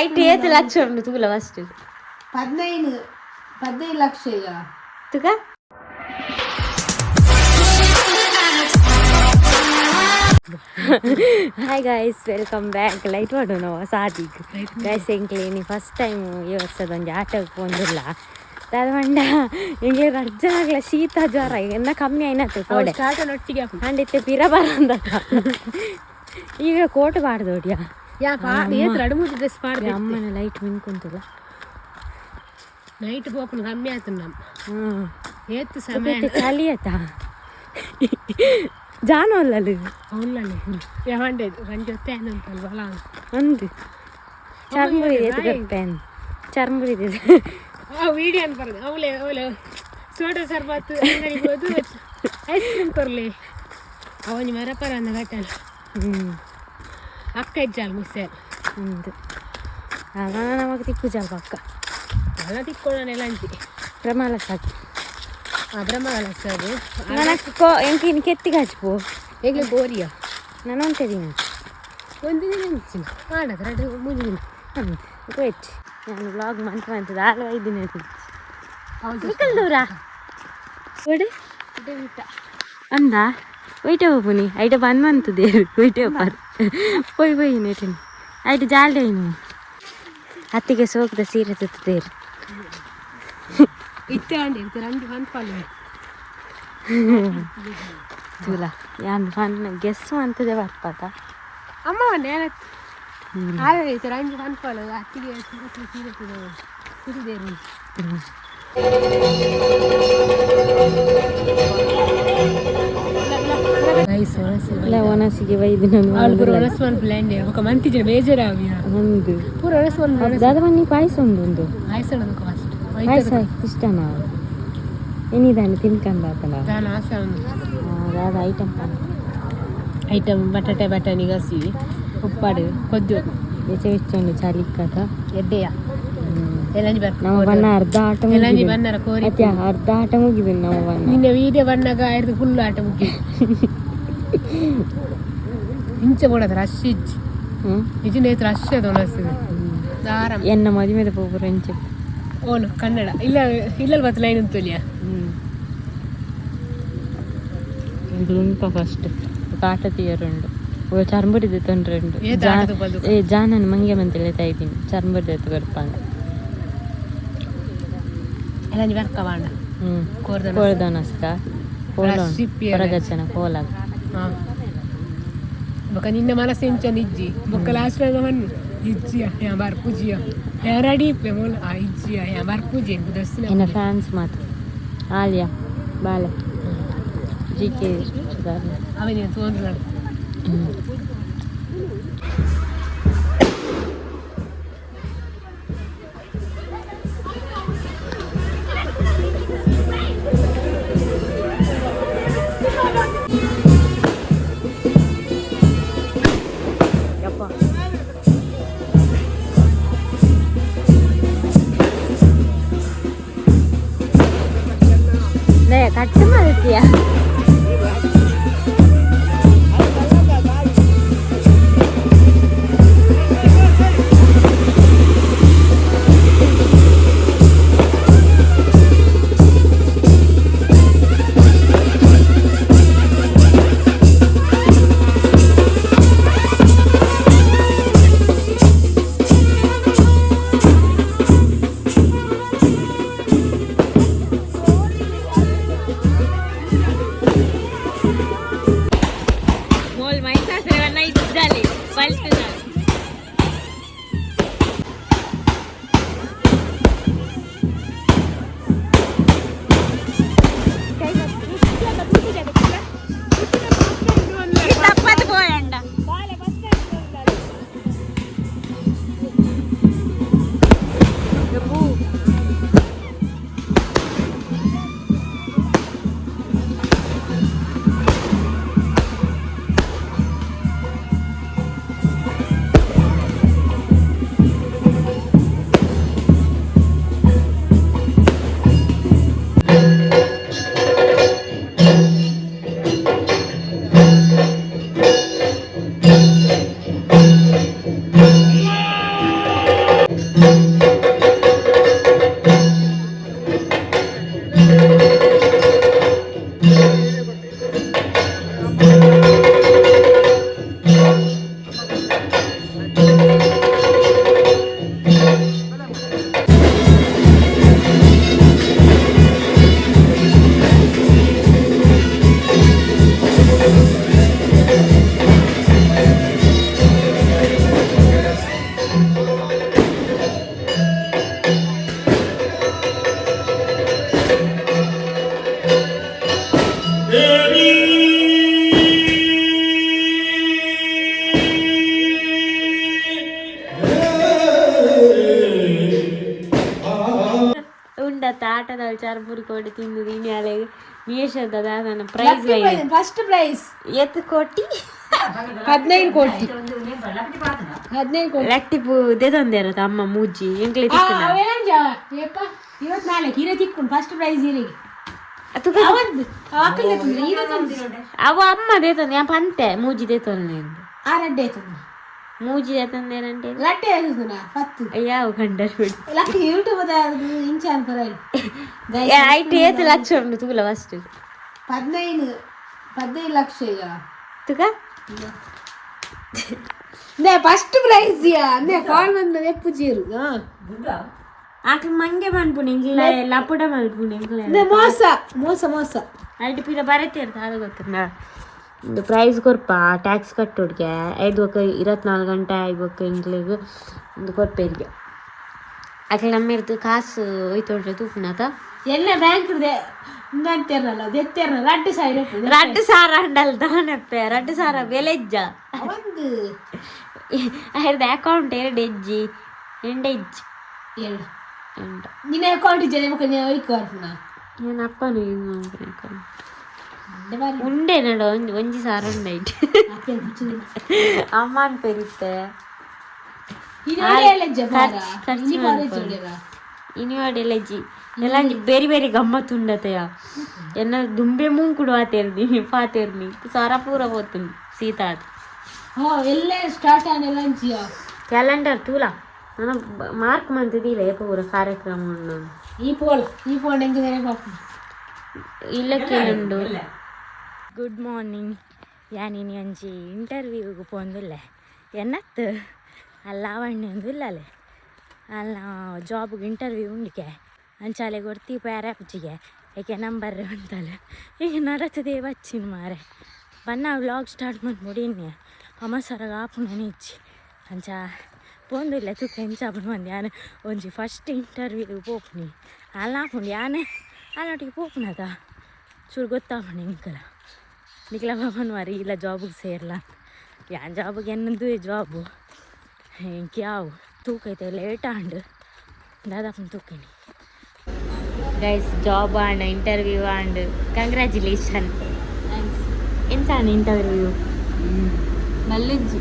IT 5 lakh ಉಂಟು ತೂಲ first 15 lakh ಈಗ ತುಕ ಹಾಯ್ ಗೈಸ್ ವೆಲ್ಕಮ್ ಬ್ಯಾಕ್ ಲೈಟ್ ಮಾಡು ನಾವು ಸಾದಿಗ್ ಗೈಸ್ ಎಂಕ್ಲೇನಿ ಫಸ್ಟ್ ಟೈಮ್ ಈ ವರ್ಷದ ಒಂದು ಆಟಕ್ಕೆ ಬಂದಿಲ್ಲ ತದವಂಡ ಎಂಗ್ಲೆ ರಜ್ಜಾಗ್ಲ ಶೀತ ಜ್ವರ ಎನ್ನ ಕಮ್ಮಿ ಆಯ್ನತ್ತು ಕೋಡೆ ಒಟ್ಟಿಗೆ ಖಂಡಿತ ಪಿರ ಬರಂದ ಈಗ ಕೋಟ್ ಬಾಡ್ದೋಡಿಯಾ ಅಮ್ಮನ ಲೈಟ್ ಮಿನ್ಕೊಂತಿಲ್ಲ ನೈಟ್ ಹೋಗ್ಕೊಂಡು ಕಮ್ಮಿ ಆಯ್ತು ನಮ್ಮ ಏತ್ತು ಚಳಿ ಆಯ್ತಾ ಜಾನು ಅಲ್ಲಲ್ಲಿ ಅವನಲ್ಲಿ ಯಾವಂಡೇದು ರಂಜೊತ್ತೆ ಅನ್ನಂತಲ್ವ ಅಲ್ಲ ಅಂದು ಚರ್ಮುರಿ ಎದ್ಗಪ್ಪೇನ್ ಚರ್ಮುರಿ ವೀಡಿಯೋ ಅನ್ ಬರೋದು ಅವಳೆ ಸೋಡಾ ಸರ್ಬತ್ತು ಅಂಗಡಿಗೆ ಹೋದು ಐಸ್ ಕ್ರೀಮ್ ಕೊರ್ಲಿ ಅವನಿ ಮರಪರ ಅಂದ ಗಟ್ಟಲ್ಲ ಅಕ್ಕ ಇಜ್ಜಾಲ್ ಮುಸೇಲ್ ಅಂದು ಆಗ ನಮಗೆ ತಿಕ್ಕು ಜಾಗ ಅಕ್ಕ ಅಲ್ಲ ತಿಕ್ಕೊಳ್ಳೋಣ ಅಂಚಿ ಪ್ರಮಾಣ ಸಾಕು ಬ್ರಹ್ಮಗಲಸ ಅದು ನನಗೆ ಎಂಕಿನ ಕೆತ್ತಿಗೆ ಹಚ್ಬೋ ಈಗ ಗೋರಿಯ ನಾನು ಅಂತಿದ್ದೀನಿ ಒಂದು ದಿನ ಹಂಚಿನ ಮಾಡದ ಎರಡು ಮೂರು ದಿನ ಹೆಚ್ಚು ನಾನು ಬ್ಲಾಗ್ ಮಾಡ್ತದೆ 5 ದಿನ ಇರ್ತೀನಿ ದೂರ ಓಡಿ ಅಂದ ಒಯ್ಟೆ ಹೋಗ್ಬನಿ ಐಟ ಬಂದ್ಮಂತದೆ ಒಯ್ಟೆ ಬಾರ್ ಪೋಯ್ ನೆಟ್ಟಿನ ಐಟ ಜಾಲ್ಡೆ ನೀವು ಹತ್ತಿಗೆ ಸೋಕದ ಸೀರೆ ತುತ್ತದೇರು ಇತ್ತೆ ಅಂದಿರ್ತಾರೆ ಅಂದು ಬಂದ್ಪಾಲು ತುಲ ಯಾನ್ ಫನ್ ಗೆಸ್ ಅಂತದೆ ಬರ್ಪಾತ ಅಮ್ಮ ನೇನ ಆಯ್ತಾರೆ ಅಂದು ಬಂದ್ಪಾಲು ಹತ್ತಿಗೆ ಸೀರೆ ತುತ್ತದೇರು ಒನಸಿಗೆ 5 ದಿನ ಬ್ಲ್ಯಾಂಡ್ ఒక మంచి మేజర్ అవి ಒಂದು ಪೂರ ರಸವನ್ ದಾದವನ್ನಿ ಪಾಯಸ ಒಂದು ಪಾಯಸ ಫಸ್ಟ್ ಪಾಯಸ ಇಷ್ಟನಾ ಏನಿದಾನೆ ತಿನ್ಕಂದಾತನ ನಾನು ಆಸೆ ದಾದ ಐಟಮ್ ಬಟಾಣಿ ಗಸಿ ಉಪ್ಪಾಡು ಕೊದ್ದು ಬೆಚ್ಚ ಚಲಿಕ್ಕದ ಎಡ್ಡೆಯ ಎಲ್ಲಂಜಿ ಬರ್ಕ ನಮ್ಮ ಬಣ್ಣ ಅರ್ಧ ಆಟ ಎಲ್ಲಂಜಿ ಬಣ್ಣರ ಕೋರಿ ಅರ್ಧ ಆಟ ಮುಗಿದು ನಮ್ಮ ಬಣ್ಣ ನಿನ್ನ ವೀಡಿಯೋ ಬಣ್ಣಗ ಆಯ್ತು ಫುಲ್ ಆಟ ಮುಗಿ ಇಂಚ ಬೋಡದ ರಶ್ ಇಜ್ಜಿ ಇಜಿನ ಐತೆ ರಶ್ ಅದು ಅನಿಸ್ತದೆ ದಾರಂ ಎನ್ನ ಮದುವೆ ಹೋಗ್ಬರು ಇಂಚೆ ಓನು ಕನ್ನಡ ಇಲ್ಲಲ್ಲಿ ಬತ್ತ ಲೈನ್ ಅಂತಲಿಯ ಉಂಟ ಫಸ್ಟ್ ಕಾಟ ತೀಯರುಂಡು ಚರ್ಮುರಿದ ತೊಂಡ್ರೆಂಡು ಜಾನನ್ ಮಂಗೆ ಮಂತೇಳಿ ತಾಯ್ತೀನಿ ಚರ್ಮುರಿದ ಬರ್ಪಾಂಗ ಎಲ್ಲಂಜಿ ಬರ್ಕ ಬಾಂಡ ಕೋಳ್ದನಸ್ಕ ಹೊರಗಚ್ಚನ ಕೋಲಾಗ ಬೊಕ್ಕ ನಿನ್ನ ಮನಸ್ಸು ಇಂಚ ಇಜ್ಜಿ ಬೊಕ್ಕ ಲಾಸ್ಟ್ ಮಣ್ಣು ಇಜ್ಜಿಯ ಯಾ ಬಾರ್ ಪೂಜಿಯ ರೆಡಿ ಇಪ್ಪೆ ಮೂಲ ಇಜ್ಜಿಯ ಯಾ ಬಾರ್ ಪೂಜೆ ದರ್ಶನ ಎನ್ನ ಫ್ಯಾನ್ಸ್ ಮಾತು ಆಲಿಯಾ ಬಾಲೆ ಜಿಕೆ ಅವನಿಗೆ ತೋಂದ್ರೆ ಕಟ್ಟು ಮಾಡ್ತೀಯ ಇವತ್ತು ಆಟದಲ್ಲಿ ಚಾರ್ಪುರಿ ಕೊಟ್ಟು ತಿಂದು ಇನ್ಯಾಲೆ ಮೇಷದ ದಾದನ ಪ್ರೈಸ್ ಫಸ್ಟ್ ಪ್ರೈಸ್ ಎತ್ತು ಕೊಟ್ಟಿ 15 ಕೋಟಿ 15 ಕೋಟಿ ಲಕ್ಟಿಪು ದೇತಂದೇರ ಅಮ್ಮ ಮೂಜಿ ಎಂಕ್ಲೆ ತಿಕ್ಕನ ಇವತ್ತು ನಾಳೆ ಹೀರೆ ತಿಕ್ಕೊಂಡು ಫಸ್ಟ್ ಪ್ರೈಸ್ ಹೀರೆಗೆ ಅವ ಅಮ್ಮ ದೇತಂದೆ ಯಾ ಪಂತೆ ಮೂಜಿ ದೇತಂದೆ ಆ ರಡ್ಡೆ ಆಯ್ತದ ಮೂಜಿ ದೇತಂದೇರಂటే ರಡ್ಡೆ ಆಯ್ತದ 10 ಯಾವ ಕಂಡರ್ ಬಿಡು ಲಕ್ಕ ಯೂಟ್ಯೂಬ್ ದ ಇನ್ಚಾನ್ ಪರಲ್ ಐಟ್ ಏತ್ ಲಕ್ಷ ಉಂಟು ತೂಲ ಫಸ್ಟ್ 15 ಲಕ್ಷ ಈಗ ತುಕ ನೇ ಫಸ್ಟ್ ಪ್ರೈಸ್ ಯಾ ನೇ ಕಾಲ್ ಬಂದ ನೆಪ್ಪುಜೀರು ಆಕ ಮಂಗೆ ಬಂದ್ಪುಣಿ ಇಂಗ್ಲ ಲಪುಡ ಮಲ್ಪುಣಿ ಇಂಗ್ಲ ನೇ ಮೋಸ ಮೋಸ ಮೋಸ ಐಟ್ ಪಿರ ಬರತ್ತೇರ್ತ ಅದು ಗೊತ್ತಿಲ್ಲ ಒಂದು ಪ್ರೈಸ್ ಕೊರ್ಪ ಟ್ಯಾಕ್ಸ್ ಕಟ್ಟೋಡ್ಗೆ 24 ಗಂಟೆ ಆಗ್ಬೇಕು ಇಂಗ್ಲಿಗೆ ಒಂದು ಕೊರ್ಪೇರಿಗೆ ಆಕೆ ನಮ್ಮಿರ್ದು ಕಾಸು ಒಯ್ತೊಡ್ರೆ ತೂಪುನಾತ ಎಲ್ಲ ಬ್ಯಾಂಕ್ ಅಂತೆರಲ್ಲ ದೆತ್ತೆರಲ್ಲ 2,000 2 ಸಾರ ಅಂಡಲ್ ದಾನಪ್ಪೆ 2 ಸಾರ ಬೆಲೆಜ್ಜ ಒಂದು ಅರ್ಧ ಅಕೌಂಟ್ 2 ಹೆಜ್ಜಿ 2 ಹೆಜ್ಜಿ 2 ನಿನ್ನ ಅಕೌಂಟ್ ಜನ ಮಕ್ಕ ನೀವು ಒಯ್ಕೊರ್ನ నేను అప్పను ఉండే నడు ಒಂಜಿ ಸಾರ ಉಂಡೈಟ್ ಅಮ್ಮನ್ ಪೆರಿತ್ತೆ ಇನಿವಾಡೆಲೆಜ್ಜಿ ಎಲ್ಲ ಬೇರೆ ಬೇರೆ ಗಮ್ಮತ್ತು ఉండతయ ಎನ್ನ ದುಂಬೆ ಮುಂಕುಡು ಆತೇರ್ದಿ ಪಾತೇರ್ನಿ ಸಾರ ಪೂರ ಹೋతుంది ಸೀತಾತ್ ಎಲ್ಲ ಸ್ಟಾರ್ಟ್ ಆನೆಲ್ಲ ಕ್ಯಾಲೆಂಡರ್ ತೂಲ ನಾನು ಮಾರ್ಕ್ ಮಂತಿದಿಲ್ಲ ಪೂರ ಕಾರ್ಯಕ್ರಮ ಉಂಡು ಈ ಪೋಲ್ ಎಂಗೆ ಪಾಪ ಇಲ್ಲ ಕೇಳುಂಡು ಗುಡ್ ಮಾರ್ನಿಂಗ್ ಯಾನಿನಿ ಅಂಚಿ ಇಂಟರ್ವ್ಯೂಗೆ ಪೋಂದುಲ್ಲೆ ಎನ್ನತ್ತು ಅಲ್ಲ ಲಾವಣ್ಯ ಒಂದಿಲ್ಲಲೆ ಅಲ್ಲ ಜಾಬ್ಗೆ ಇಂಟರ್ವ್ಯೂ ಉಂಡಿಕೆ ಅಂಚಾಲೆ ಕೊಡ್ತಿ ಪ್ಯಾರಾಪುಚಿಗೆ ಏಕೆ ನಂಬರ್ ಅಂತಲ್ಲ ಈಗ ನಡತದೆ ಬಚ್ಚಿನ ಮಾರೆ ಬನ್ನ ವ್ಲಾಗ್ ಸ್ಟಾರ್ಟ್ ಮಾಡ್ಬಿಡಿನ್ಯ ಅಮ್ಮ ಸರಗ ಆಪುನ ಇಚ್ಚಿ ಅಂಚ ಪೋಂದುಲ್ಲ ತುಕ ಎಂಚಾಪುನ ಮಂದಿ ಯಾನು ಒಂಜಿ ಫಸ್ಟ್ ಇಂಟರ್ವ್ಯೂಗೆ ಪೋಪುನಿ ಅಲ್ಲ ಹಾಕೊಂಡು ಯಾನೆ ಅಲ್ಲೊಟ್ಟಿಗೆ ಪೋಪುನದ ಚೂರು ಗೊತ್ತಾಪುಣ ಇಂಕಲ ನಿಖಿಲ ಬಾಬನ್ ಮಾರಿ ಇಲ್ಲ ಜಾಬಿಗೆ ಸೇರಲ್ಲ ಯಾನ್ ಜಾಬಿಗೆ ಎನ್ನದು ಜಾಬು ಯಾವ ತೂಕೈತೆ ಲೇಟ್ ಆಂಡ್ ದಾದಾಪನ ತೂಕಿನಿ guys job and interview and congratulation ಎಂತಾನ ಇಂಟರ್ವ್ಯೂ ನಲ್ಲಿಜ್ಜಿ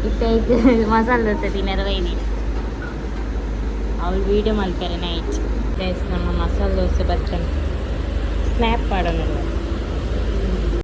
ಇತ್ತೈದು ಮಸಾಲೆ ದೋಸೆ ತಿನ್ನರವೈದಿ ಅವಳು ವೀಡಿಯೋ ಮಲ್ಪರೆ ನೈಟ್ ಗೈಸ್ ನಮ್ಮ ಮಸಾಲೆ ದೋಸೆ ಬರ್ತಾನೆ ಸ್ನ್ಯಾಪ್ ಮಾಡೋಣ